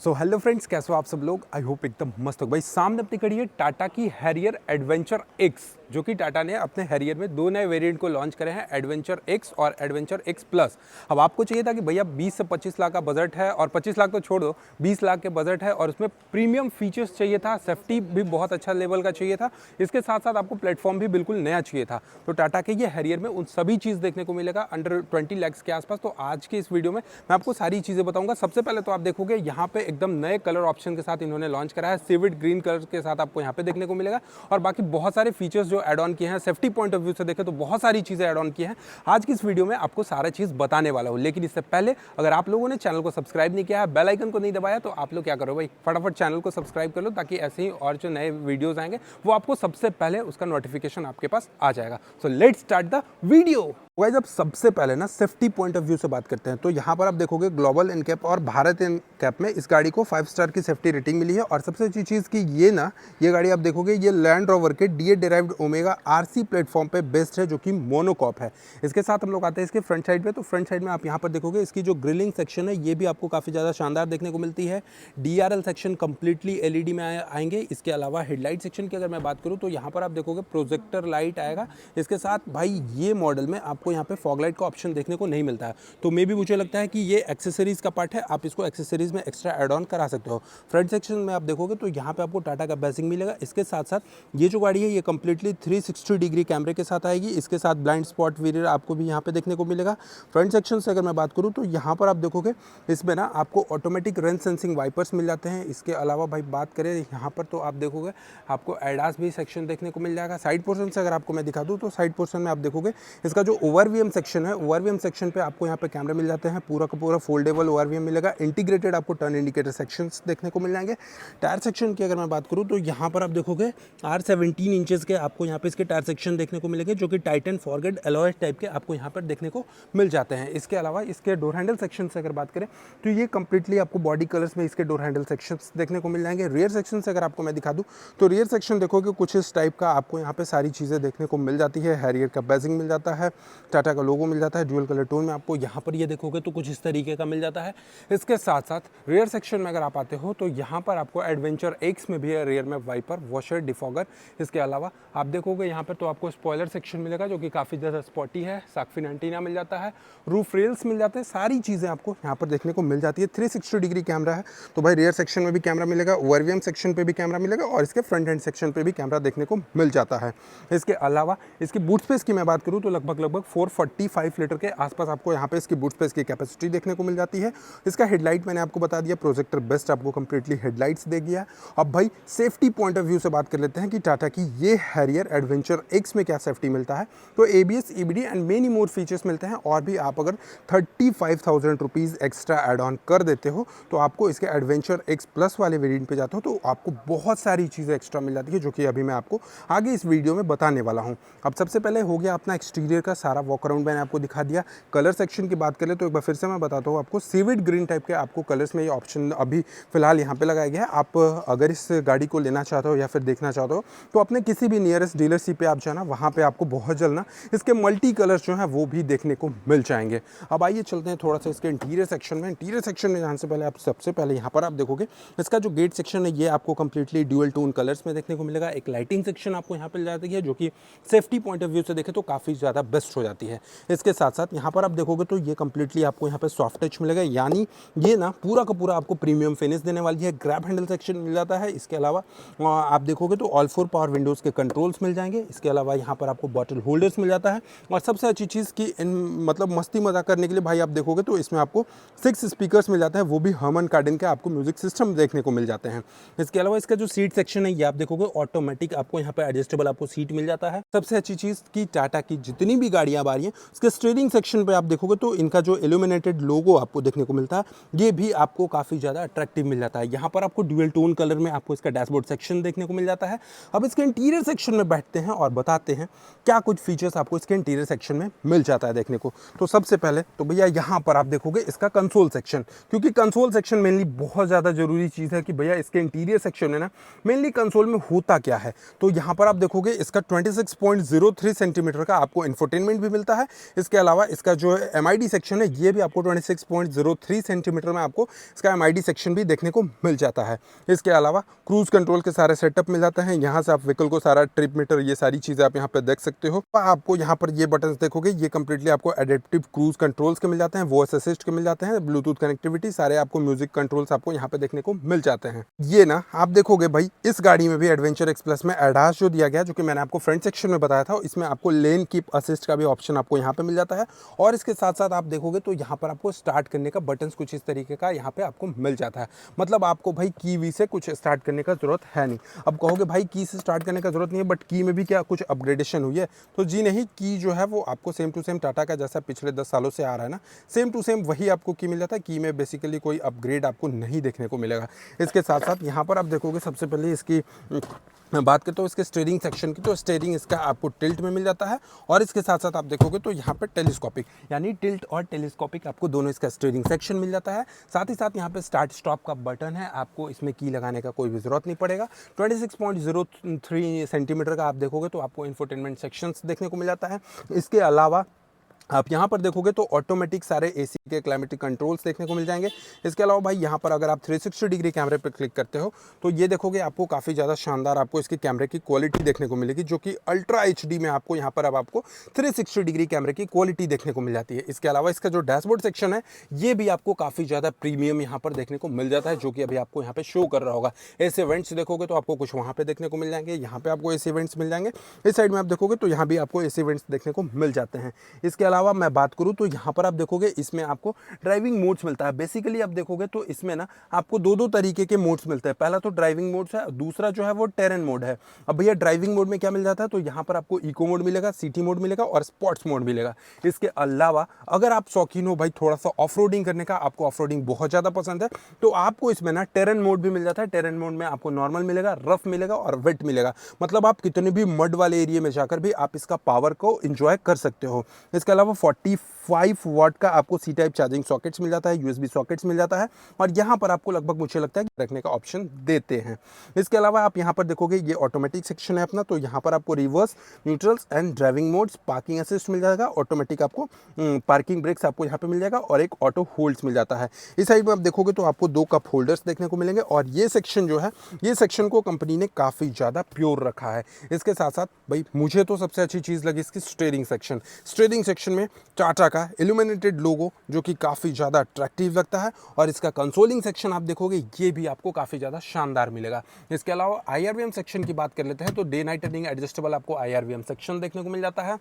So hello friends, कैसे हो आप सब लोग। आई होप एकदम मस्त हो। भाई सामने अपनी खड़ी है टाटा की हैरियर एडवेंचर एक्स, जो कि टाटा ने अपने हैरियर में दो नए वेरिएंट को लॉन्च करे हैं, एडवेंचर एक्स और एडवेंचर एक्स प्लस। अब आपको चाहिए था कि भैया 20 से 25 लाख का बजट है, और 25 लाख तो छोड़ दो, 20 लाख के बजट है, और उसमें प्रीमियम फीचर्स चाहिए था, सेफ्टी भी बहुत अच्छा लेवल का चाहिए था, इसके साथ साथ आपको प्लेटफॉर्म भी बिल्कुल नया चाहिए था। तो टाटा के ये हैरियर में उन सभी चीज़ देखने को मिलेगा अंडर 20 लैक्स के आसपास। तो आज की इस वीडियो में मैं आपको सारी चीज़ें बताऊंगा। सबसे पहले तो आप देखोगे यहाँ पे एकदम नए कलर ऑप्शन के साथ इन्होंने लॉन्च करा है, सीविड ग्रीन कलर के साथ आपको यहाँ पे देखने को मिलेगा, और बाकी बहुत सारे फीचर्स जो ऐड ऑन किए हैं, सेफ्टी पॉइंट ऑफ व्यू से देखें तो बहुत सारी चीज़ें ऐड ऑन की हैं। आज की इस वीडियो में आपको सारा चीज़ बताने वाला हूँ, लेकिन इससे पहले अगर आप लोगों ने चैनल को सब्सक्राइब नहीं किया है, बेल आइकन को नहीं दबाया, तो आप लोग क्या करो भाई, फटाफट चैनल को सब्सक्राइब कर लो, ताकि ऐसे ही और जो नए वीडियोस आएंगे वो आपको सबसे पहले उसका नोटिफिकेशन आपके पास आ जाएगा। So let's start the video. Guys, अब सबसे पहले ना सेफ्टी पॉइंट ऑफ व्यू से बात करते हैं, तो यहाँ पर आप देखोगे ग्लोबल इनकैप और भारत इनकैप में इस गाड़ी को 5 स्टार की सेफ्टी रेटिंग मिली है। और सबसे अच्छी चीज़ कि ये गाड़ी आप देखोगे, ये लैंड रोवर के DA derived omega RC platform पे बेस्ड है, जो कि मोनोकॉक है। इसके साथ हम लोग आते हैं इसके फ्रंट साइड पे, तो फ्रंट साइड में आप यहाँ पर देखोगे इसकी जो ग्रिलिंग सेक्शन है, ये भी आपको काफ़ी ज़्यादा शानदार देखने को मिलती है। डीआरएल सेक्शन कंप्लीटली एलईडी में आएंगे। इसके अलावा हेडलाइट सेक्शन की अगर मैं बात करूँ, तो यहाँ पर आप देखोगे प्रोजेक्टर लाइट आएगा। इसके साथ भाई ये मॉडल में आपको यहाँ पे फॉग लाइट का ऑप्शन देखने को नहीं मिलता है, तो मे भी मुझे लगता है कि ये एक्सेसरीज का पार्ट है, आप इसको एक्सेसरीज में एक्स्ट्रा एड ऑन करा सकते हो। फ्रंट सेक्शन में आप देखोगे तो यहाँ पे आपको टाटा का बैजिंग मिलेगा। इसके साथ साथ ये जो गाड़ी है, ये कंप्लीटली 360 डिग्री कैमरे के साथ आएगी। इसके साथ ब्लाइंड स्पॉट वीरियर आपको भी यहाँ पे देखने को मिलेगा। फ्रंट सेक्शन से अगर मैं बात करूँ, तो यहाँ पर आप देखोगे इसमें ना आपको ऑटोमेटिक रेन सेंसिंग वाइपर्स मिल जाते हैं। इसके अलावा भाई बात करें यहाँ पर, तो आप देखोगे आपको एडास भी सेक्शन देखने को मिल जाएगा। साइड पोर्शन से अगर आपको मैं दिखा दूँ, तो साइड पोर्शन में आप देखोगे इसका जो ओवरवीएम सेक्शन है, ओवरवीएम सेक्शन पे आपको यहाँ पे कैमरे मिल जाते हैं, पूरा का पूरा फोल्डेबल ओवरवीएम मिलेगा। इंटीग्रेटेड आपको टर्न इंडिकेटर सेक्शंस देखने को मिल जाएंगे। टायर सेक्शन की अगर मैं बात करूँ, तो यहाँ पर आप देखोगे R17 इंचेस के आपको यहाँ पे इसके टायर सेक्शन देखने को मिलेंगे, जो कि टाइटन फॉरगेट एलॉय टाइप के आपको यहाँ पर देखने को मिल जाते हैं। इसके अलावा इसके डोर हैंडल सेक्शन से अगर बात करें, तो ये कंप्लीटली आपको बॉडी कलर्स में इसके डोर हैंडल सेक्शंस देखने को मिल जाएंगे। रियर सेक्शन से अगर आपको मैं दिखा दूँ, तो रियर सेक्शन देखोगे कुछ इस टाइप का आपको यहाँ पे सारी चीज़ें देखने को मिल जाती है। हैरियर का बैजिंग मिल जाता है, टाटा का लोगो मिल जाता है, ड्यूअल कलर टोन में आपको यहाँ पर ये देखोगे तो कुछ इस तरीके का मिल जाता है। इसके साथ साथ रियर सेक्शन में अगर आप आते हो, तो यहाँ पर आपको एडवेंचर एक्स में भी है रियर में वाइपर, वॉशर, डिफॉगर। इसके अलावा आप देखोगे यहाँ पर तो आपको स्पॉइलर सेक्शन मिलेगा, जो कि काफ़ी ज़्यादा स्पॉटी है। साकफिन एंटीना मिल जाता है, रूफ रेल्स मिल जाते हैं, सारी चीज़ें आपको यहाँ पर देखने को मिल जाती है। 360 डिग्री कैमरा है, तो भाई रियर सेक्शन में भी कैमरा मिलेगा, ओवरवीएम सेक्शन पे भी कैमरा मिलेगा, और इसके फ्रंट एंड सेक्शन पे भी कैमरा देखने को मिल जाता है। इसके अलावा इसकी बूट स्पेस की मैं बात करूँ, तो लगभग 445 लीटर के आसपास आपको यहाँ पे इसकी बूट स्पेस की कैपेसिटी देखने को मिल जाती है। इसका हेडलाइट मैंने आपको बता दिया, प्रोजेक्टर बेस्ट आपको कंप्लीटली हेडलाइट्स दे दिया। अब भाई सेफ्टी पॉइंट ऑफ व्यू से बात कर लेते हैं कि टाटा की ये हैरियर एडवेंचर एक्स में क्या सेफ्टी मिलता है। तो ABS, EBD and many more features मिलते हैं, और भी आप अगर 35,000 रुपीज़ एक्स्ट्रा एड ऑन कर देते हो, तो आपको इसके एडवेंचर एक्स प्लस वाले वेरिएंट पे जाते हो, तो आपको बहुत सारी चीज़ें एक्स्ट्रा मिल जाती है, जो कि अभी मैं आपको आगे इस वीडियो में बताने वाला हूँ। अब सबसे पहले हो गया अपना एक्सटीरियर का सारा वॉक अराउंड, मैंने आपको दिखा दिया। कलर सेक्शन की बात करें, तो एक बार फिर से मैं बताता हूँ आपको, सीविड ग्रीन टाइप के आपको कलर्स में ये ऑप्शन अभी फिलहाल यहाँ पे लगाया गया है। आप अगर इस गाड़ी को लेना चाहते हो या फिर देखना चाहते हो, तो अपने किसी भी नियरेस्ट डीलरशिप पे आप जाना, वहाँ पे आपको बहुत जल्द ना इसके मल्टी कलर्स जो हैं वो भी देखने को मिल जाएंगे। अब आइए चलते हैं थोड़ा सा इसके इंटीरियर सेक्शन में। इंटीरियर सेक्शन में जाने से पहले आप सबसे पहले यहाँ पर आप देखोगे इसका जो गेट सेक्शन है, ये आपको कंप्लीटली ड्यूअल टोन कलर्स में देखने को मिलेगा। एक लाइटिंग सेक्शन आपको यहाँ पर जाती है, जो कि सेफ्टी पॉइंट ऑफ व्यू से देखें तो काफ़ी ज़्यादा बेस्ट हो जाती है। इसके साथ साथ यहाँ पर आप देखोगे तो ये कंप्लीटली आपको यहाँ पे सॉफ्ट टच मिलेगा, यानी ये ना पूरा का पूरा आपको प्रीमियम फिनिश देने वाली है। ग्रैब हैंडल सेक्शन मिल जाता है। इसके अलावा आप देखोगे तो ऑल 4 पावर विंडोज़ के कंट्रोल्स मिल जाएंगे। इसके अलावा यहाँ पर आपको बॉटल होल्डर्स मिल जाता है, और सबसे अच्छी चीज़ की मतलब मस्ती मजाक करने के लिए भाई आप देखोगे तो इसमें आपको 6 स्पीकर्स मिल जाते हैं, वो भी हर्मन कार्डिन के आपको म्यूजिक सिस्टम देखने को मिल जाते हैं। इसके अलावा इसका जो सीट सेक्शन है, ये आप देखोगे ऑटोमेटिक आपको यहाँ पे एडजस्टेबल आपको सीट मिल जाता है। सबसे अच्छी चीज़ की टाटा की जितनी भी गाड़ियाँ आ रही हैं, उसके स्टीयरिंग सेक्शन पे आप देखोगे तो इनका जो इल्यूमिनेटेड लोगो आपको देखने को मिलता है, ये भी आपको काफ़ी ज़्यादा अट्रैक्टिव मिल जाता है। यहाँ पर आपको ड्यूअल टोन कलर में आपको इसका डैशबोर्ड सेक्शन देखने को मिल जाता है। अब इसके इंटीरियर सेक्शन में बैठते हैं और बताते हैं क्या कुछ फीचर्स आपको इसके इंटीरियर सेक्शन में मिल जाता है देखने को। तो सबसे पहले तो भैया यहाँ पर आप देखोगे इसका कंसोल सेक्शन, क्योंकि कंसोल सेक्शन मेनली बहुत ज़्यादा जरूरी चीज़ है कि भैया इसके इंटीरियर सेक्शन में ना मेनली कंसोल में होता क्या है। तो यहाँ पर आप देखोगे इसका 26.03 सेंटीमीटर का आपको इंफोटेनमेंट भी मिलता है। इसके अलावा इसका जो MID सेक्शन है ये भी आपको 26.03 सेंटीमीटर में आपको इसका MID सेक्शन भी देखने को मिल जाता है। इसके अलावा क्रूज़ कंट्रोल के सारे सेटअप मिल जाते हैं। यहाँ से आप व्हीकल को सारा ट्रिप मीटर ये सारी चीज़ें आप यहाँ पे देख सकते हो। आपको यहाँ पर ये बटन देखोगे ये कंप्लीटली आपको एडेप्टिव क्रूज़ कंट्रोल्स के मिल जाते हैं, वॉइस असिस्ट के मिल जाते हैं, ब्लूटूथ कनेक्टिविटी, सारे आपको म्यूजिक कंट्रोल्स आपको यहाँ पे देखने को मिल जाते हैं। ये ना आप देखोगे भाई इस गाड़ी में भी एडवेंचर एक्स प्लस में ADAS जो दिया गया, जो कि मैंने आपको फ्रंट सेक्शन में बताया था, इसमें आपको लेन कीप असिस्ट का भी ऑप्शन आपको यहाँ पे मिल जाता है। और इसके साथ साथ आप देखोगे तो यहाँ पर आपको स्टार्ट करने का बटन कुछ इस तरीके का यहाँ पे आपको मिल जाता है। मतलब आपको भाई की वी से कुछ स्टार्ट करने का जरूरत है नहीं। अब कहोगे भाई की से स्टार्ट करने का जरूरत नहीं है, बट की में भी क्या कुछ अपग्रेडेशन हुई है? तो जी नहीं, की जो है वो आपको सेम टू सेम टाटा का जैसा पिछले 10 सालों से आ रहा है ना, सेम टू सेम वही आपको की मिल जाता है। की में बेसिकली कोई अपग्रेड आपको नहीं देखने को मिलेगा। इसके साथ साथ यहाँ पर आप देखोगे सबसे पहले इसकी मैं बात करता हूँ इसके स्टीयरिंग सेक्शन की, तो स्टीयरिंग इसका आपको टिल्ट में मिल जाता है। और इसके साथ साथ आप देखोगे तो यहाँ पर टेलीस्कोपिक यानी टिल्ट और टेलीस्कोपिक आपको दोनों इसका स्टीयरिंग सेक्शन मिल जाता है। साथ ही साथ यहाँ पे स्टार्ट स्टॉप का बटन है, आपको इसमें की लगाने का कोई भी ज़रूरत नहीं पड़ेगा। 26.03 सेंटीमीटर का आप देखोगे तो आपको इंफोटेनमेंट सेक्शंस देखने को मिल जाता है। इसके अलावा आप यहाँ पर देखोगे तो ऑटोमेटिक सारे AC के क्लाइमेटिक कंट्रोल्स देखने को मिल जाएंगे। इसके अलावा भाई यहाँ पर अगर आप 360 डिग्री कैमरे पर क्लिक करते हो तो ये देखोगे आपको काफ़ी ज़्यादा शानदार आपको इसके कैमरे की क्वालिटी देखने को मिलेगी, जो कि अल्ट्रा HD में आपको यहाँ पर अब आपको 360 डिग्री कैमरे की क्वालिटी देखने को मिल जाती है। इसके अलावा इसका जो डैशबोर्ड सेक्शन है ये भी आपको काफ़ी ज़्यादा प्रीमियम यहाँ पर देखने को मिल जाता है, जो कि अभी आपको यहाँ पे शो कर रहा होगा। ऐसे इवेंट्स देखोगे तो आपको कुछ वहाँ पे देखने को मिल जाएंगे, यहाँ पे आपको ऐसे इवेंट्स मिल जाएंगे। इस साइड में आप देखोगे तो यहाँ भी आपको ऐसे इवेंट्स देखने को मिल जाते हैं। इसके अलावा मैं बात करूँ तो यहाँ पर आप देखोगे इसमें आपको ड्राइविंग मोड्स मिलता है। बेसिकली आप देखोगे तो इसमें ना आपको दो तरीके के मोड्स मिलते हैं। पहला तो ड्राइविंग मोड्स है, दूसरा जो है वो टेरेन मोड है। अब भैया ड्राइविंग मोड में क्या मिल जाता है, तो यहाँ पर आपको इको मोड मिलेगा, सिटी मोड मिलेगा और स्पोर्ट्स मोड मिलेगा। इसके अलावा अगर आप शौकीन हो भाई थोड़ा सा ऑफ रोडिंग करने का, आपको ऑफ रोडिंग बहुत ज़्यादा पसंद है, तो आपको इसमें ना टेरेन मोड भी मिल जाता है। टेरेन मोड में आपको नॉर्मल मिलेगा, रफ मिलेगा और वेट मिलेगा। मतलब आप कितने भी मड वाले एरिया में जाकर भी आप इसका पावर को इंजॉय कर सकते हो। इसके अलावा 45 वाट का आपको सी टाइप चार्जिंग सॉकेट्स मिल जाता है, USB सॉकेट्स मिल जाता है और यहाँ पर आपको लगभग मुझे लगता है कि रखने का ऑप्शन देते हैं। इसके अलावा आप यहाँ पर देखोगे ये ऑटोमेटिक सेक्शन है अपना, तो यहाँ पर आपको reverse, neutrals and driving modes, parking assist मिल जाएगा, ऑटोमेटिक आपको पार्किंग ब्रेक्स आपको यहाँ पे मिल जाएगा और एक ऑटो होल्ड्स मिल जाता है। इस साइड में आप देखोगे तो आपको 2 कप होल्डर्स देखने को मिलेंगे और ये सेक्शन जो है ये सेक्शन को कंपनी ने काफ़ी ज़्यादा प्योर रखा है। इसके साथ साथ भाई मुझे तो सबसे अच्छी चीज़ लगी इसकी स्टीयरिंग सेक्शन। स्टीयरिंग सेक्शन में टाटा का इल्यूमिनेटेड लोगो जो कि काफ़ी ज़्यादा अट्रैक्टिव लगता है और इसका कंसोलिंग सेक्शन आप देखोगे ये भी आपको काफ़ी ज़्यादा शानदार मिलेगा। इसके अलावा IRVM सेक्शन की बात कर लेते हैं तो डे नाइट रनिंग एडजस्टेबल आपको IRVM सेक्शन देखने को मिल जाता है।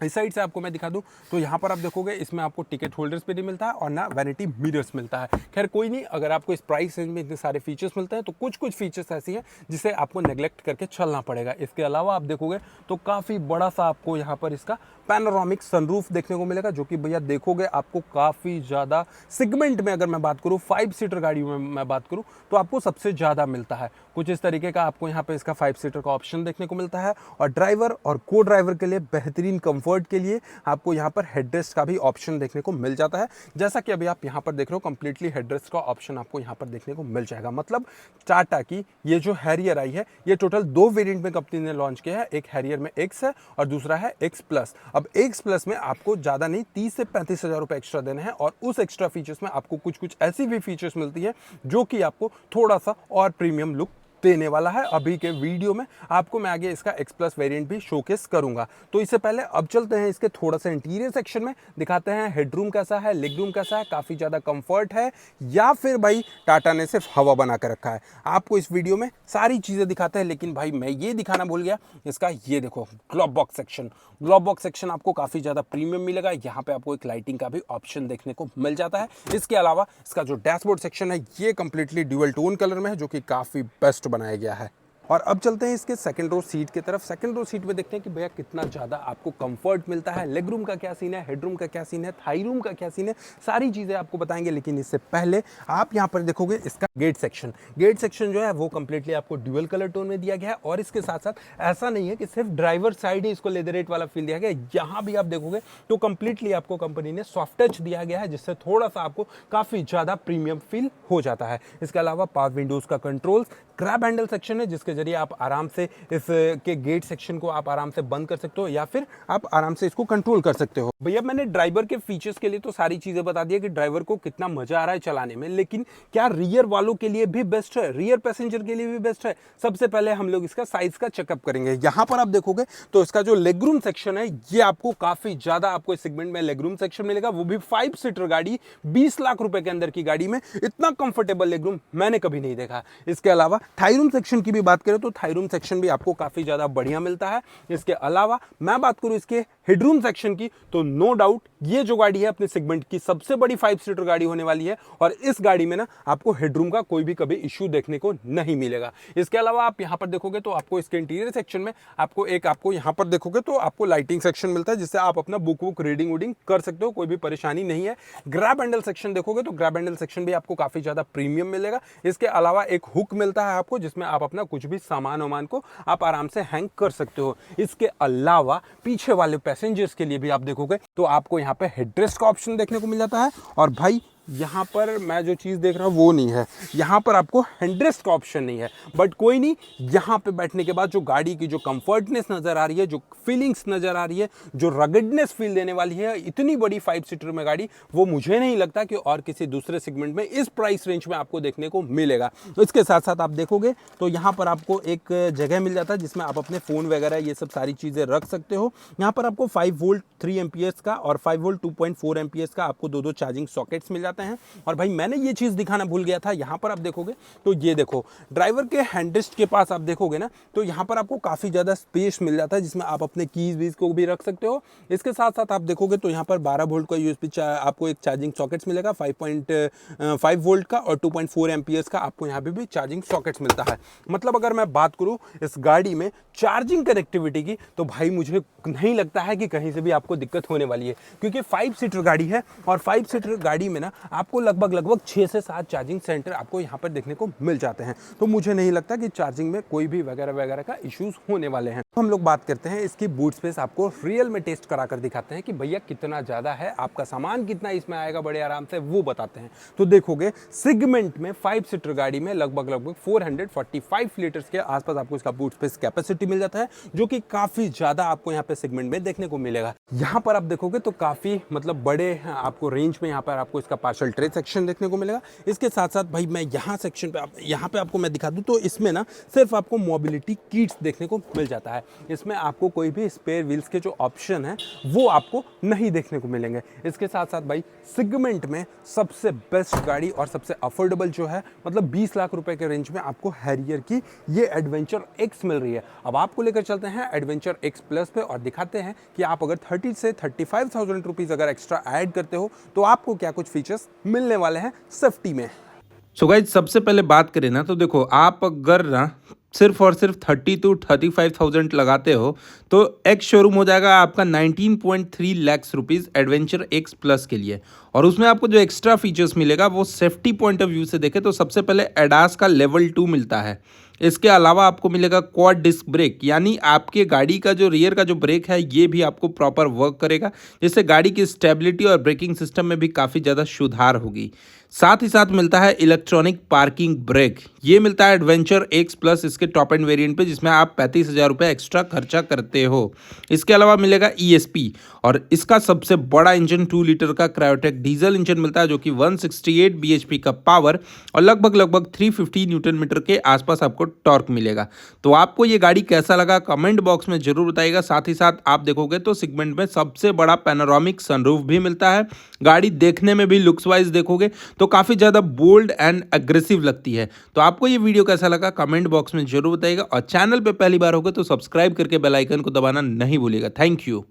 इस साइड से आपको मैं दिखा दूं तो यहाँ पर आप देखोगे इसमें आपको टिकट होल्डर्स पे नहीं मिलता है और ना वैनिटी मिरर्स मिलता है। खैर कोई नहीं, अगर आपको इस प्राइस रेंज में इतने सारे फीचर्स मिलते हैं तो कुछ फीचर्स ऐसी हैं जिसे आपको नेग्लेक्ट करके चलना पड़ेगा। इसके अलावा आप देखोगे तो काफ़ी बड़ा सा आपको यहाँ पर इसका पैनोरामिक सनरूफ देखने को मिलेगा, जो कि भैया देखोगे आपको काफ़ी ज़्यादा सेगमेंट में, अगर मैं बात करूँ 5 सीटर गाड़ियों में मैं बात करूँ तो आपको सबसे ज़्यादा मिलता है। कुछ इस तरीके का आपको यहाँ पे इसका 5 सीटर का ऑप्शन देखने को मिलता है और ड्राइवर और को ड्राइवर के लिए बेहतरीन कंफर्ट के लिए आपको यहाँ पर हेडरेस्ट का भी ऑप्शन देखने को मिल जाता है। जैसा कि अभी आप यहाँ पर देख रहे हो कंप्लीटली हेडरेस्ट का ऑप्शन आपको यहाँ पर देखने को मिल जाएगा। मतलब टाटा की ये जो हैरियर आई है ये टोटल 2 वेरिएंट में कंपनी ने लॉन्च किया है। एक हैरियर में X है और दूसरा है X प्लस। अब X प्लस में आपको ज़्यादा नहीं 30 से 35 हज़ार रुपये एक्स्ट्रा देने हैं और उस एक्स्ट्रा फीचर्स में आपको कुछ ऐसी भी फीचर्स मिलती है जो कि आपको थोड़ा सा और प्रीमियम लुक देने वाला है। अभी के वीडियो में आपको मैं आगे इसका X प्लस वेरिएंट भी शोकेस करूंगा। तो इससे पहले अब चलते हैं इसके थोड़ा सा इंटीरियर सेक्शन में, दिखाते हैं हेडरूम कैसा है, लेग रूम कैसा है, काफ़ी ज़्यादा कंफर्ट है या फिर भाई टाटा ने सिर्फ हवा बना कर रखा है। आपको इस वीडियो में सारी चीज़ें दिखाते हैं, लेकिन भाई मैं ये दिखाना भूल गया इसका, ये देखो globe box section. Globe box section आपको काफ़ी ज़्यादा प्रीमियम मिलेगा। यहाँ पे आपको एक लाइटिंग का भी ऑप्शन देखने को मिल जाता है। इसके अलावा इसका जो डैशबोर्ड सेक्शन है ये कंप्लीटली ड्यूअल टोन कलर में है, जो कि काफ़ी बेस्ट बनाया गया है। और अब चलते हैं इसके सेकंड रो सीट की तरफ। सेकंड रो सीट में देखते हैं कि भैया कितना ज़्यादा आपको कंफर्ट मिलता है, लेग रूम का क्या सीन है, हेड रूम का क्या सीन है, थाई रूम का क्या सीन है, सारी चीज़ें आपको बताएंगे। लेकिन इससे पहले आप यहाँ पर देखोगे इसका गेट सेक्शन। गेट सेक्शन जो है वो कंप्लीटली आपको ड्यूअल कलर टोन में दिया गया है और इसके साथ साथ ऐसा नहीं है कि सिर्फ ड्राइवर साइड ही इसको लेदरेट वाला फील दिया गया है। यहाँ भी आप देखोगे तो कंप्लीटली आपको कंपनी ने सॉफ्ट टच दिया गया है, जिससे थोड़ा सा आपको काफ़ी ज़्यादा प्रीमियम फील हो जाता है। इसके अलावा पावर विंडोज़ का कंट्रोल्स, ग्रैब हैंडल सेक्शन है जिसके जरिए आप आराम से इस के गेट सेक्शन को आप आराम से बंद कर सकते हो या फिर आप आराम से इसको कंट्रोल कर सकते हो। भैया मैंने ड्राइवर के फीचर्स के लिए तो सारी चीज़ें बता दी है कि ड्राइवर को कितना मजा आ रहा है चलाने में, लेकिन क्या रियर वालों के लिए भी बेस्ट है, रियर पैसेंजर के लिए भी बेस्ट है? सबसे पहले हम लोग इसका साइज का चेकअप करेंगे। यहाँ पर आप देखोगे तो इसका जो लेग रूम सेक्शन है ये आपको काफी ज्यादा आपको इस सेगमेंट में लेग रूम सेक्शन मिलेगा, वो भी 5 सीटर गाड़ी 20 लाख रुपए के अंदर की गाड़ी में इतना कंफर्टेबल लेग रूम मैंने कभी नहीं देखा। इसके अलावा थाई रूम सेक्शन की भी बात करें तो थाई रूम सेक्शन भी आपको काफी ज्यादा बढ़िया मिलता है। इसके अलावा मैं बात करूं इसके हेडरूम सेक्शन की तो नो डाउट ये जो गाड़ी है अपने सेगमेंट की सबसे बड़ी 5 सीटर गाड़ी होने वाली है और इस गाड़ी में ना आपको हेडरूम का कोई भी कभी इश्यू देखने को नहीं मिलेगा। इसके अलावा आप यहां पर देखोगे तो आपको इसके इंटीरियर सेक्शन में आपको यहां पर देखोगे तो आपको लाइटिंग सेक्शन मिलता है जिससे आप अपना बुक रीडिंग वूडिंग कर सकते हो, कोई भी परेशानी नहीं है। ग्रैब हैंडल सेक्शन देखोगे तो ग्रैब हैंडल सेक्शन भी आपको काफी ज्यादा प्रीमियम मिलेगा। इसके अलावा एक हुक मिलता है आपको जिसमें आप अपना कुछ भी सामान वामान को आप आराम से हैंग कर सकते हो। इसके अलावा पीछे वाले पैसेंजर्स के लिए भी आप देखोगे तो आपको यहाँ पे हेडरेस्ट का ऑप्शन देखने को मिल जाता है और भाई यहाँ पर मैं जो चीज़ देख रहा हूँ वो नहीं है, यहाँ पर आपको हैंडरेस्ट का ऑप्शन नहीं है, बट कोई नहीं, यहाँ पे बैठने के बाद जो गाड़ी की जो कंफर्टनेस नज़र आ रही है, जो फीलिंग्स नज़र आ रही है, जो रगडनेस फील देने वाली है इतनी बड़ी 5 सीटर में गाड़ी, वो मुझे नहीं लगता कि और किसी दूसरे सेगमेंट में इस प्राइस रेंज में आपको देखने को मिलेगा। तो इसके साथ साथ आप देखोगे तो यहाँ पर आपको एक जगह मिल जाता है जिसमें आप अपने फ़ोन वगैरह ये सब सारी चीज़ें रख सकते हो। यहाँ पर आपको 5 वोल्ट 3 एम्पियर्स का और 5 वोल्ट 2.4 एम्पियर्स का आपको दो चार्जिंग सॉकेट्स मिल जाते हैं। और भाई मैंने ये चीज़ दिखाना भूल गया था, यहाँ पर आप देखोगे तो ये देखो ड्राइवर के हैंडरेस्ट के पास आप देखोगे ना तो यहाँ पर आपको काफ़ी ज़्यादा स्पेस मिल जाता है जिसमें आप अपने कीज वीज को भी रख सकते हो। इसके साथ साथ आप देखोगे तो यहाँ पर 12 वोल्ट का यूएसबी आपको एक चार्जिंग सॉकेट्स मिलेगा, 5.5 वोल्ट का और 2.4 एम्पियर्स का आपको यहाँ पे भी चार्जिंग सॉकेट्स मिलता है। मतलब अगर मैं बात करूँ इस गाड़ी में चार्जिंग कनेक्टिविटी की तो भाई मुझे नहीं लगता है कि कहीं से भी आपको दिक्कत होने वाली है, क्योंकि 5 सीटर गाड़ी है और 5 सीटर गाड़ी में ना आपको लगभग 6 से 7 चार्जिंग सेंटर आपको यहाँ पर देखने को मिल जाते हैं। तो मुझे नहीं लगता कि चार्जिंग में कोई भी वगैरह का इश्यूज होने वाले हैं। हम लोग बात करते हैं इसकी बूट स्पेस, आपको रियल में टेस्ट करा कर दिखाते हैं कि भैया कितना ज़्यादा है, आपका सामान कितना इसमें आएगा बड़े आराम से, वो बताते हैं। तो देखोगे सेगमेंट में 5 सीटर गाड़ी में लगभग 445 लीटर्स के आसपास आपको इसका बूट स्पेस कैपेसिटी मिल जाता है, जो कि काफ़ी ज़्यादा आपको यहाँ पे सेगमेंट में देखने को मिलेगा। यहाँ पर आप देखोगे तो काफ़ी मतलब बड़े आपको रेंज में यहाँ पर आपको इसका पार्सल ट्रे सेक्शन देखने को मिलेगा। इसके साथ साथ भाई मैं यहाँ सेक्शन पे यहाँ पे आपको मैं दिखा दूँ तो इसमें ना सिर्फ आपको मोबिलिटी किट्स देखने को मिल जाता है। इसमें आपको कोई भी स्पेयर व्हील्स के जो ऑप्शन है वो आपको नहीं देखने को मिलेंगे। इसके साथ साथ भाई सेगमेंट में सबसे बेस्ट गाड़ी और सबसे अफोर्डेबल जो है मतलब 20 लाख रुपए के रेंज में आपको हैरियर की ये एडवेंचर एक्स मिल रही है। अब आपको लेकर चलते हैं एडवेंचर एक्स प्लस पे और दिखाते हैं कि आप अगर 30 से 35,000 रुपीज़ अगर एक्स्ट्रा ऐड करते हो तो आपको क्या कुछ फीचर्स मिलने वाले हैं सेफ्टी में। सो गाइज सबसे पहले बात करें ना तो देखो, आप अगर ना सिर्फ और सिर्फ 30 to 35,000 लगाते हो तो एक्स शोरूम हो जाएगा आपका 19.3 lakh rupees adventure x plus के लिए। और उसमें आपको जो एक्स्ट्रा फीचर्स मिलेगा वो सेफ्टी पॉइंट ऑफ व्यू से देखें तो सबसे पहले एडास का लेवल 2 मिलता है। इसके अलावा आपको मिलेगा क्वाड डिस्क ब्रेक, यानी आपके गाड़ी का जो रियर का जो ब्रेक है ये भी आपको प्रॉपर वर्क करेगा, जिससे गाड़ी की स्टेबिलिटी और ब्रेकिंग सिस्टम में भी काफ़ी ज़्यादा सुधार होगी। साथ ही साथ मिलता है इलेक्ट्रॉनिक पार्किंग ब्रेक, ये मिलता है एडवेंचर एक्स प्लस इसके टॉप एंड वेरिएंट पे, जिसमें आप 35,000 रुपये एक्स्ट्रा खर्चा करते हो। इसके अलावा मिलेगा ESP और इसका सबसे बड़ा इंजन 2 लीटर का क्रायोटेक डीजल इंजन मिलता है, जो कि 168 bhp का पावर और लगभग 350 न्यूटन मीटर के आसपास आपको टॉर्क मिलेगा। तो आपको ये गाड़ी कैसा लगा कमेंट बॉक्स में जरूर बताइएगा। साथ ही साथ आप देखोगे तो सेगमेंट में सबसे बड़ा पैनोरामिक सनरूफ भी मिलता है। गाड़ी देखने में भी लुक्स वाइज देखोगे तो काफ़ी ज़्यादा बोल्ड एंड एग्रेसिव लगती है। तो आपको ये वीडियो कैसा लगा कमेंट बॉक्स में जरूर बताइएगा और चैनल पे पहली बार होगा तो सब्सक्राइब करके बेल आइकन को दबाना नहीं भूलिएगा। Thank you.